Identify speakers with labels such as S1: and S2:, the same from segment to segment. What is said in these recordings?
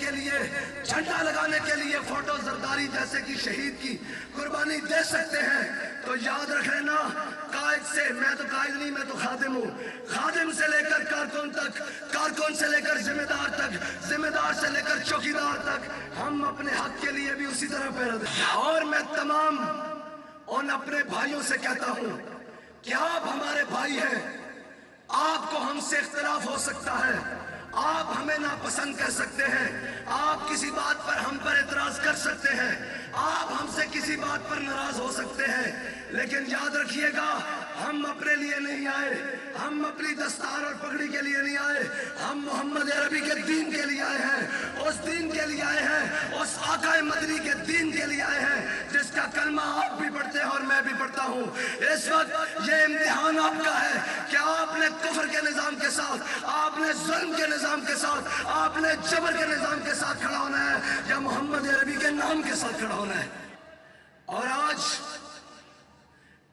S1: کے لیے جھنڈا لگانے کے لیے فوٹو زرداری جیسے کہ شہید کی قربانی دے سکتے ہیں، تو یاد رکھ لینا قائد سے، میں تو قائد نہیں، میں تو خادم ہوں، خادم سے لے کر کارکن تک، کارکن سے لے کر ذمہ دار تک، ذمہ دار سے لے کر چوکیدار تک، ہم اپنے حق کے لیے بھی اسی طرح پہرا دیں۔ اور میں تمام ان اپنے بھائیوں سے کہتا ہوں کہ آپ ہمارے بھائی ہیں، آپ کو ہم سے اختلاف ہو سکتا ہے، آپ ہمیں ناپسند کر سکتے ہیں، آپ کسی بات پر ہم پر اعتراض کر سکتے ہیں، آپ ہم سے کسی بات پر ناراض ہو سکتے ہیں، لیکن یاد رکھیے گا ہم اپنے لیے نہیں آئے، ہم اپنی دستار اور پگڑی کے لیے نہیں آئے، ہم محمد عربی کے دین کے لیے آئے ہیں، اس دین کے لیے آئے ہیں، اس آقا مدنی کے دین کے لیے آئے ہیں جس کا کلمہ آپ بھی پڑھتے ہیں اور میں بھی پڑھتا ہوں۔ اس وقت یہ امتحان آپ کا ہے کہ آپ نے کفر کے نظام کے ساتھ، آپ نے ظلم کے نظام کے ساتھ، آپ نے جبر کے نظام کے ساتھ کھڑا ہونا ہے یا محمد عربی کے نام کے ساتھ کھڑا ہونا ہے۔ اور آج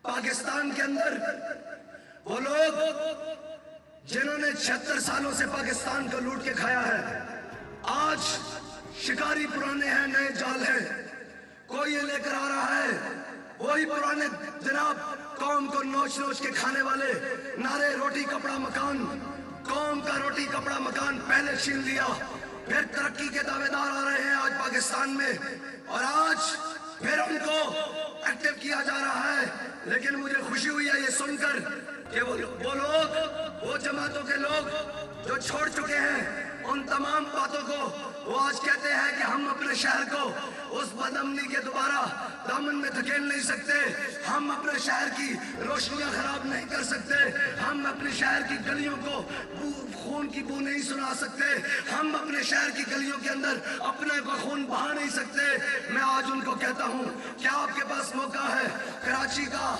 S1: پاکستان کے اندر وہ لوگ جنہوں نے 76 سالوں سے پاکستان کو لوٹ کے کھایا ہے، آج شکاری پرانے ہیں، نئے جال ہیں، کوئی یہ لے کر آ رہا ہے وہی پرانے جناب قوم کو نوچ نوچ کے کھانے والے نعرے روٹی کپڑا مکان، قوم کا روٹی کپڑا مکان پہلے چھین لیا، پھر ترقی کے دعوے دار آ رہے ہیں آج پاکستان میں، اور آج پھر ان کو ایکٹیو کیا جا رہا ہے۔ لیکن مجھے خوشی ہوئی ہے یہ سن کر کہ وہ لوگ، وہ جماعتوں کے لوگ جو چھوڑ چکے ہیں ان تمام باتوں کو، وہ آج کہتے ہیں کہ ہم اپنے شہر کو اس بدامنی کے دوبارہ دامن میں دھکیل نہیں سکتے، ہم اپنے شہر کی روشنیاں خراب نہیں کر سکتے، ہم اپنے شہر کی گلیوں کو خون کی بو نہیں سنا سکتے، ہم اپنے شہر کی گلیوں کے اندر اپنے کو خون بہا نہیں سکتے۔ میں آج ان کو کہتا ہوں کہ آپ کے پاس موقع ہے، کراچی کا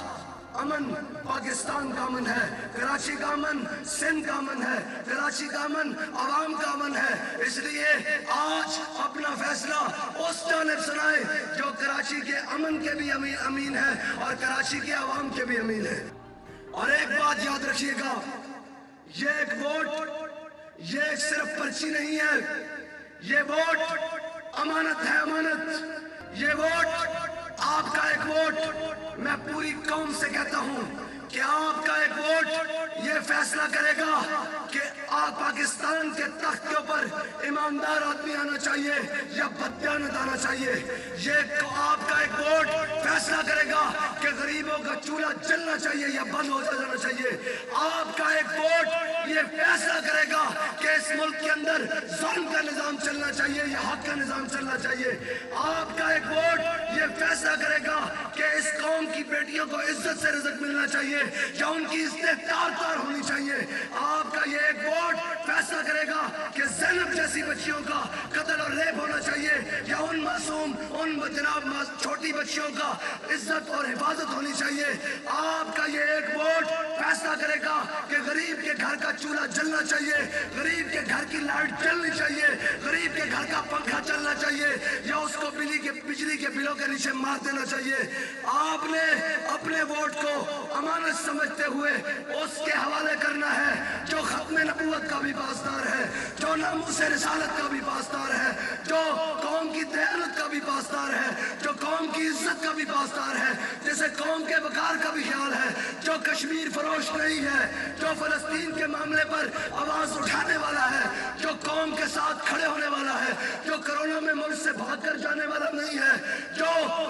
S1: امن پاکستان کا امن ہے، کراچی کا امن سندھ کا امن ہے، کراچی کا امن عوام کا امن ہے، اس لیے آج اپنا فیصلہ اس جانب سنائے جو کراچی کے امن کے بھی امین ہے اور کراچی کے عوام کے بھی امین ہے۔ اور ایک بات یاد رکھیے گا، یہ ایک ووٹ، یہ ایک صرف پرچی نہیں ہے، یہ ووٹ امانت ہے، امانت، یہ ووٹ آپ کا ایک ووٹ، میں پوری قوم سے کہتا ہوں کہ آپ کا ایک ووٹ یہ فیصلہ کرے گا کہ پاکستان کے تخت کے اوپر ایماندار آدمی آنا چاہیے یا بددیانت آنا چاہیے، یہ آپ کا ایک ووٹ فیصلہ کرے گا کہ غریبوں کا چولہا جلنا چاہیے یا بند ہو جانا چاہیے، آپ کا ایک ووٹ یہ فیصلہ کرے گا کہ اس ملک کے اندر ظلم کا نظام چلنا چاہیے یا حق کا نظام چلنا چاہیے، آپ کا ایک ووٹ یہ فیصلہ کرے گا کہ اس قوم کی بیٹیوں کو عزت سے رزق ملنا چاہیے یا ان کی عزت تار ہونی چاہیے، آپ کا یہ ایک ووٹ فیصلہ کرے گا کہ زینب جیسی بچیوں کا قتل اور ریپ ہونا چاہیے یا ان معصوم، ان جناب چھوٹی بچیوں کا عزت اور حفاظت ہونی چاہیے، آپ کا یہ ایک ووٹ فیصلہ کرے گا کہ غریب کے گھر کا چولہا جلنا چاہیے، غریب کے گھر کی لائٹ جلنی چاہیے، غریب کے گھر کا پنکھا چلنا چاہیے یا اس کو بجلی کے بلوں کے نیچے مار دینا چاہیے۔ آپ نے اپنے ووٹ کو امانت سمجھتے ہوئے اس کے حوالے کرنا ہے جو ختم نبوت کا بھی پاسدار ہے، جو ناموس رسالت کا بھی پاسدار ہے، جو قوم کی دیانت کا بھی پاسدار ہے، جو قوم کی عزت کا بھی پاسدار ہے، جسے قوم کے وقار کا بھی خیال ہے، جو کشمیر فروش نہیں ہے، جو فلسطین کے معاملے پر آواز اٹھانے والا ہے، جو قوم کے ساتھ کھڑے ہونے والا ہے، جو کرونا میں ملک سے بھاگ کر جانے والا نہیں ہے، جو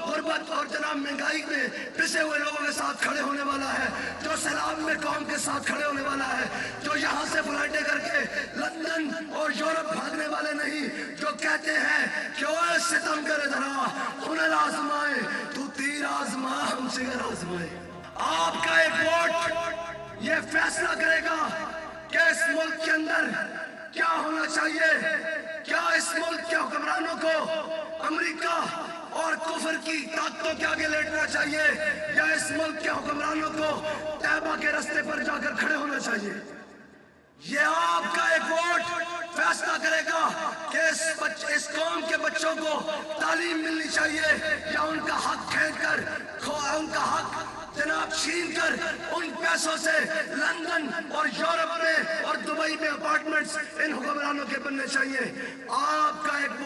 S1: غربت اور جناب مہنگائی میں پسے ہوئے لوگوں کے ساتھ کھڑے ہونے والا ہے، جو سیلاب میں قوم کے ساتھ کھڑے ہونے والا ہے، جو یہاں سے فلائٹیں کر کے لندن اور یورپ بھاگنے والے نہیں، جو کہتے ہیں کہ اوے ستم کرے دھرا ہنر آزمائے تو تیر آزما ہم جگر آزمائے۔ آپ کا ایک ووٹ یہ فیصلہ کرے گا کہ اس ملک کے اندر کیا ہونا چاہیے، کیا اس ملک کے حکمرانوں کو امریکہ اور کفر کی طاقتوں کے آگے لیٹنا چاہیے یا اس ملک کے حکمرانوں کو طیبہ کے رستے پر جا کر کھڑے ہونا چاہیے۔ یہ آپ کا ایک ووٹ فیصلہ کرے گا کہ اس قوم کے بچوں کو تعلیم ملنی چاہیے یا ان کا حق کھینچ کر، ان کا حق جناب چھین کر ان پیسوں سے لندن اور یورپ میں اور دبئی میں اپارٹمنٹس ان حکمرانوں کے بننے چاہیے۔ آپ کا ایک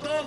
S1: 2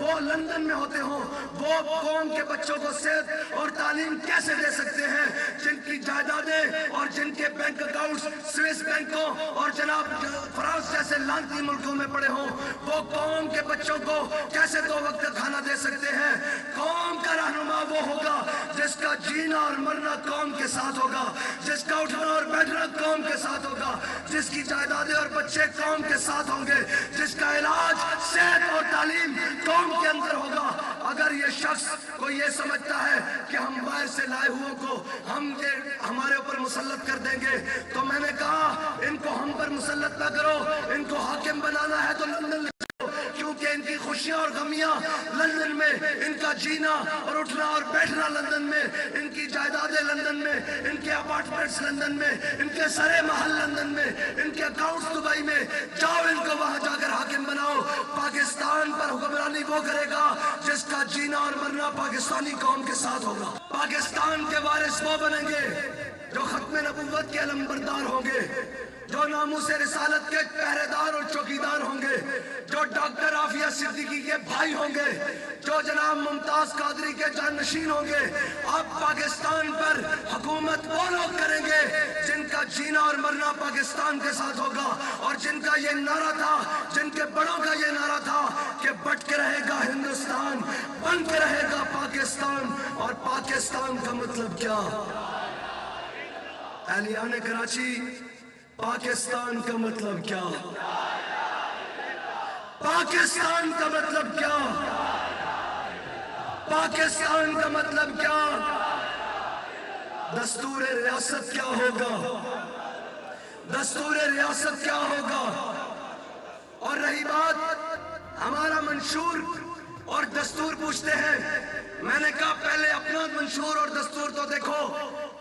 S1: وہ لندن میں ہوتے ہوں، وہ قوم کے بچوں کو صحت اور تعلیم کیسے دے سکتے ہیں جن کی جائیدادیں اور جن کے بینک اکاؤنٹس سوئس بینکوں اور جناب فرانس جیسے لانتی ملکوں میں پڑے ہوں؟ وہ قوم کے بچوں کو کیسے 2 وقت کا کھانا دے سکتے ہیں؟ قوم کا رہنما وہ ہوگا جس کا جینا اور مرنا قوم کے ساتھ ہوگا، جس کا اٹھنا اور بیٹھنا قوم کے ساتھ ہوگا، جس کی جائیدادیں اور بچے قوم کے ساتھ ہوں گے، جس کا علاج صحت اور تعلیم قوم کے اندر ہوگا۔ اگر یہ شخص کو یہ سمجھتا ہے کہ ہم باہر سے لائے ہوئے کو ہم یہ ہمارے اوپر مسلط کر دیں گے، تو میں نے کہا ان کو ہم پر مسلط نہ کرو، ان کو حاکم بنانا ہے تو لندن، کیونکہ ان کی خوشیاں اور غمیاں لندن میں، ان کا جینا اور اٹھنا اور بیٹھنا لندن میں، ان کی جائیدادیں لندن میں، ان کے اپارٹمنٹس لندن میں، ان کے سرے محل لندن میں، ان کے اکاؤنٹس دبئی میں، جاؤ ان کو وہاں جا کر حاکم بناؤ۔ پاکستان پر حکمرانی وہ کرے گا جس کا جینا اور مرنا پاکستانی قوم کے ساتھ ہوگا۔ پاکستان کے وارث وہ بنیں گے جو ختم نبوت کے علمبردار ہوں گے، جو ناموس رسالت کے پہرے دار اور چوکیدار ہوں گے، جو ڈاکٹر عافیہ صدیقی کے بھائی ہوں گے، جو جناب ممتاز قادری کے جانشین ہوں گے۔ اب پاکستان پر حکومت وہ لوگ کریں گے جن کا جینا اور مرنا پاکستان کے ساتھ ہوگا، اور جن کا یہ نعرہ تھا، جن کے بڑوں کا یہ نعرہ تھا کہ بٹ کے رہے گا ہندوستان، بن کے رہے گا پاکستان۔ اور پاکستان کا مطلب کیا؟ اہلیان کراچی، پاکستان کا مطلب کیا؟ پاکستان کا مطلب کیا؟ پاکستان کا مطلب کیا؟ دستور ریاست کیا ہوگا؟ دستور ریاست کیا ہوگا؟ اور رہی بات ہمارا منشور اور دستور پوچھتے ہیں، میں نے کہا پہلے اپنا منشور اور دستور تو دیکھو۔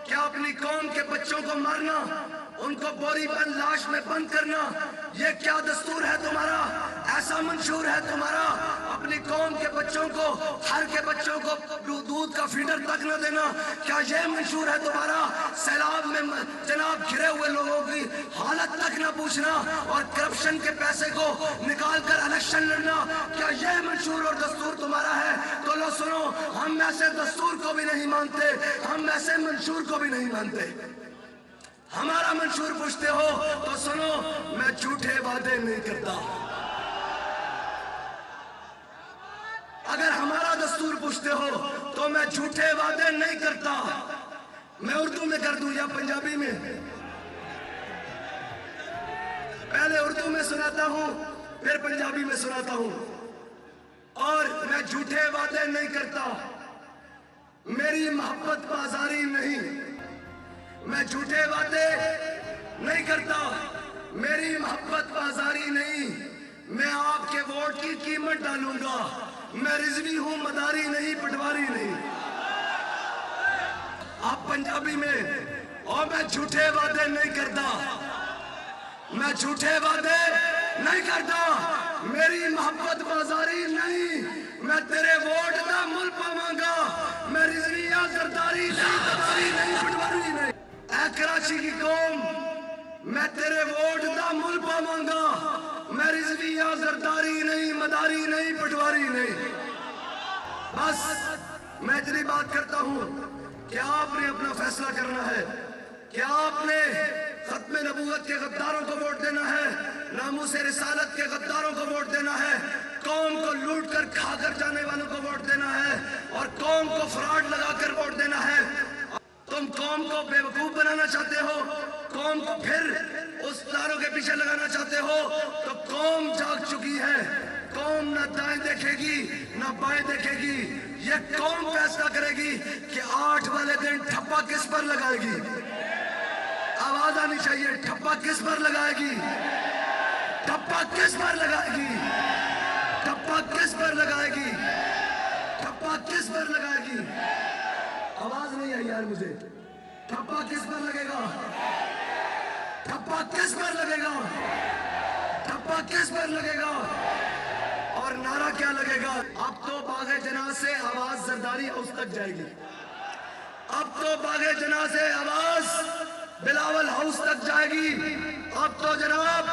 S1: کیا اپنی قوم کے بچوں کو مارنا، ان کو بوری بند لاش میں بند کرنا، یہ کیا دستور ہے تمہارا؟ ایسا منشور ہے تمہارا؟ اپنی قوم کے بچوں کو، ہر کے بچوں کو دودھ کا فیڈر تک نہ دینا، کیا یہ منشور ہے تمہارا؟ سیلاب میں جناب گھرے ہوئے لوگوں کی حالت تک نہ پوچھنا اور کرپشن کے پیسے کو نکال کر الیکشن لڑنا، کیا یہ منشور اور دستور تمہارا ہے؟ تو لو سنو، ہم ایسے دستور کو بھی نہیں مانتے، ہم ایسے منشور کو بھی نہیں مانتے۔ ہمارا منشور پوچھتے ہو تو سنو، میں جھوٹے وعدے نہیں کرتا۔ اگر ہمارا دستور پوچھتے ہو تو میں جھوٹے وعدے نہیں کرتا۔ میں اردو میں کر دوں یا پنجابی میں؟ پہلے اردو میں سناتا ہوں، پھر پنجابی میں سناتا ہوں۔ اور میں جھوٹے وعدے نہیں کرتا، میری محبت بازاری نہیں۔ میں جھوٹے وعدے نہیں کرتا، میری محبت بازاری نہیں۔ میں آپ کے ووٹ کی قیمت ڈالوں گا، میں رضوی ہوں، مداری نہیں، پٹواری نہیں۔ آپ پنجابی میں، اور میں جھوٹے وعدے نہیں کرتا، میں جھوٹے وعدے نہیں کرتا، میری محبت بازاری نہیں۔ میں تیرے ووٹ دا مل پاواں گا، میں رضوی یا زرداری نہیں، مداری نہیں، پٹواری نہیں۔ اے کراچی کی قوم، میں تیرے ووٹ دا مل پاواں گا، میں رضوی یا زرداری نہیں، مداری نہیں، پٹواری نہیں۔ بس میں اتنی بات کرتا ہوں کہ آپ نے اپنا فیصلہ کرنا ہے کہ آپ نے ختم نبوت کے غداروں کو ووٹ دینا ہے، ناموس رسالت کے غداروں کو ووٹ دینا ہے، قوم کو لوٹ کر کھا کر جانے والوں کو ووٹ دینا ہے، اور قوم کو فراڈ لگا کر ووٹ دینا ہے۔ تم قوم کو بے وقوف بنانا چاہتے ہو، قوم کو پھر اس داروں کے پیچھے لگانا چاہتے ہو، تو قوم جاگ چکی ہے۔ قوم نہ دائیں دیکھے گی نہ بائیں دیکھے گی، یہ قوم فیصلہ کرے گی کہ 8 والے دن ٹھپا کس پر لگائے گی۔ آواز آنی چاہیے، ٹھپا کس پر لگائے گی؟ ٹھپا کس پر لگائے گی؟ ٹھپا کس پر لگائے گی؟ ٹھپا کس پر لگائے گی؟ آواز نہیں آئی یار مجھے۔ ٹھپا کس پر لگے گا؟ ٹھپا کس پر لگے گا؟ ٹھپا کس پر لگے گا؟ اور نعرہ کیا لگے گا؟ اب تو باغ جناح سے آواز زرداری ہاؤس تک جائے گی، اب تو باغ جناح سے آواز بلاول ہاؤس تک جائے گی، اب تو جناب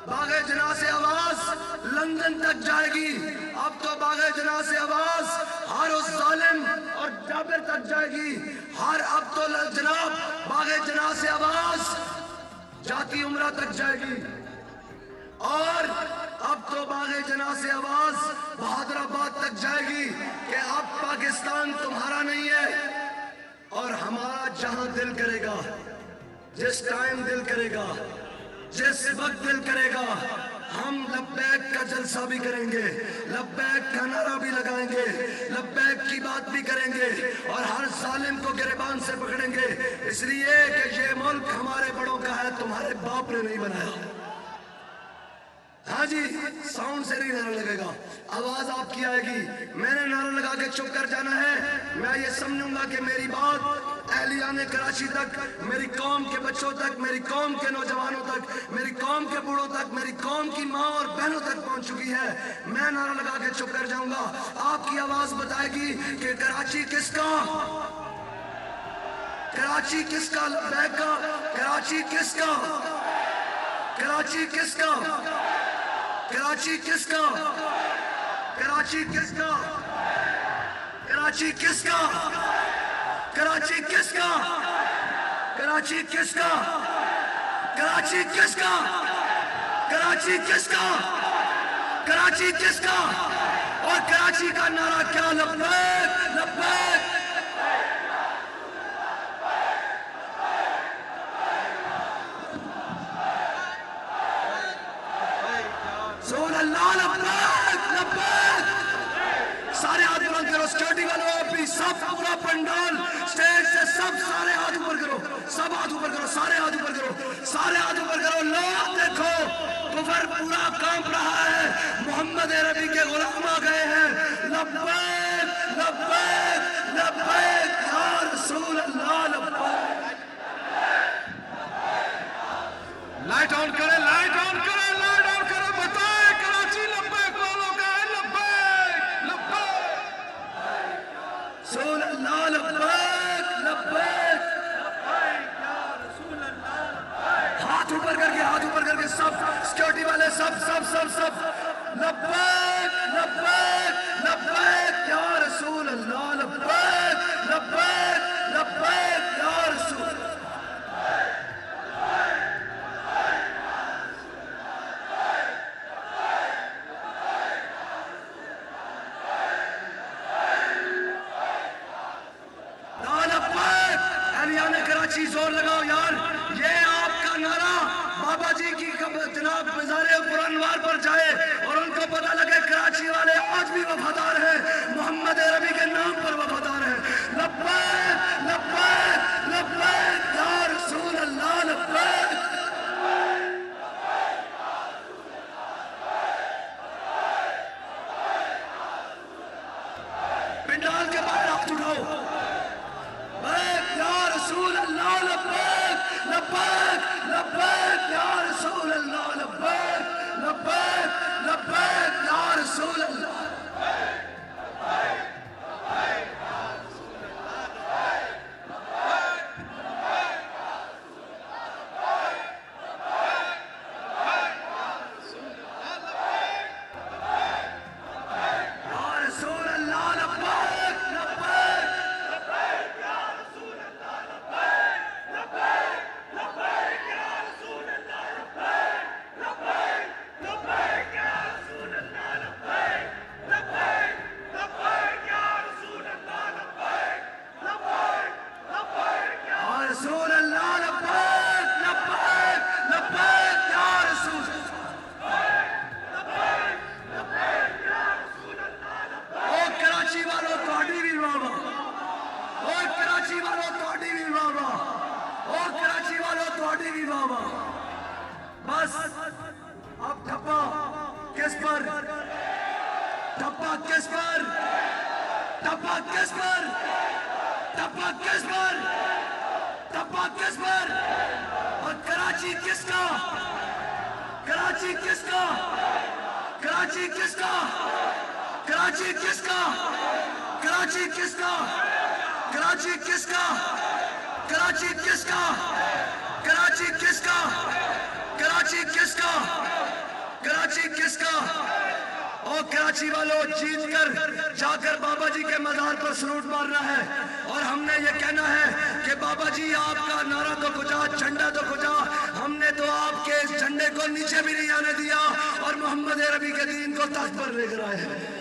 S1: باغ جناح سے آواز لندن تک جائے گی، اب اب تو باغ جناح سے آواز ہر اس ظالم اور جابر تک جائے گی. اب تو جناب باغ جناح سے آواز جاتی عمرہ تک جائے گی. اور اب تو باغ جناح سے آواز بہادر آباد تک جائے گی کہ اب پاکستان تمہارا نہیں ہے اور ہمارا. جہاں دل کرے گا، جس ٹائم دل کرے گا، جس وقت دل کرے گا، ہم لبیک کا جلسہ بھی کریں گے، لبیک کا نعرہ بھی لگائیں گے، لبیک کی بات بھی کریں گے اور ہر ظالم کو گریبان سے پکڑیں گے. اس لیے کہ یہ ملک ہمارے بڑوں کا ہے، تمہارے باپ نے نہیں بنایا. ہاں جی، ساؤنڈ سے نہیں نعرہ لگے گا، آواز آپ کی آئے گی. میں نے نعرہ لگا کے چپ کر جانا ہے. میں یہ سمجھوں گا کہ میری بات اہلیان کراچی تک، میری قوم کے بچوں تک، میری قوم کے نوجوانوں تک، میری قوم کے بوڑھوں تک، میری قوم کی ماں اور بہنوں تک پہنچ چکی ہے. میں نعرہ لگا کے چپ کر جاؤں گا. آپ کی آواز بتائے گی کہ کراچی کس کا، کراچی کس کا، لبیک کا. کراچی کس کا، کراچی کس کا، کراچی کس کا، کراچی کس کا، کراچی کس کا، کراچی کس کا، کراچی کس کا، کراچی کس کا، کراچی کس کا، کراچی کس کا. اور کراچی کا نعرہ کیا؟ لبیک لبیک. سبحان اللہ، لبیک لبیک. سارے ہاتھ بلند کرو، سیکورٹی والوں آپ بھی، سب پورا پنڈال سٹیج سے سب سارے ہاتھ اوپر کرو، سب ہاتھ اوپر کرو، سارے ہاتھ اوپر کرو، سارے ہاتھ اوپر کرو. لوگ دیکھو کفر پورا کانپ رہا ہے، محمد عربی کے غلام آ گئے ہیں. لبیک لبیک لبیک یا رسول اللہ. لبیک.
S2: لائٹ آن کرے، لائٹ آن کرے، لائٹ آن کرے. بتائیں کراچی لبیک والوں کا ہے. لبیک لبیک.
S1: رسول اللہ. لبیک لبیک. ہاتھ اوپر کر کے، ہاتھ اوپر کر کے سب سیکورٹی والے سب سب سب سب. لبیک لبیک لبیک یا رسول اللہ. لبیک لبیک لبیک یا رسول اللہ. کراچی زور لگاؤ یار. یہ آپ کا نعرہ بابا جی کی جناب مزار پرانوار پر جائے اور ان کو پتہ لگے کراچی والے آج بھی وفادار ہیں، محمد عربی کے نام پر وفادار ہیں. لبیک لبیک لبیک یا رسول اللہ. لبیک. پنڈال کے باہر ہاتھ اٹھاؤ. یا رسول اللہ. لبیک لبیک لبیک یا رسول اللہ. لبیک لبیک لبیک یا رسول اللہ. بس اب ٹھپا کس پر؟ ٹھپا کس پر؟ ٹھپا کس پر؟ ٹھپا کس پر؟ ٹھپا کس پر؟ اور کراچی کس کا؟ کراچی کس کا؟ کراچی کس کا؟ کراچی کس کا؟ کراچی کس کا؟ کراچی کس کا؟ کراچی کس کا؟ کراچی کس کا؟ کراچی کس کا؟ کراچی کس کا؟ اور کراچی والوں جیت کر جا کر بابا جی کے مزار پر سلوٹ مارنا ہے اور ہم نے یہ کہنا ہے کہ بابا جی آپ کا نعرہ تو کچا، جھنڈا تو کچا، ہم نے تو آپ کے اس جھنڈے کو نیچے بھی نہیں آنے دیا اور محمد عربی کے دین کو تخت پر لے کر آئے ہیں۔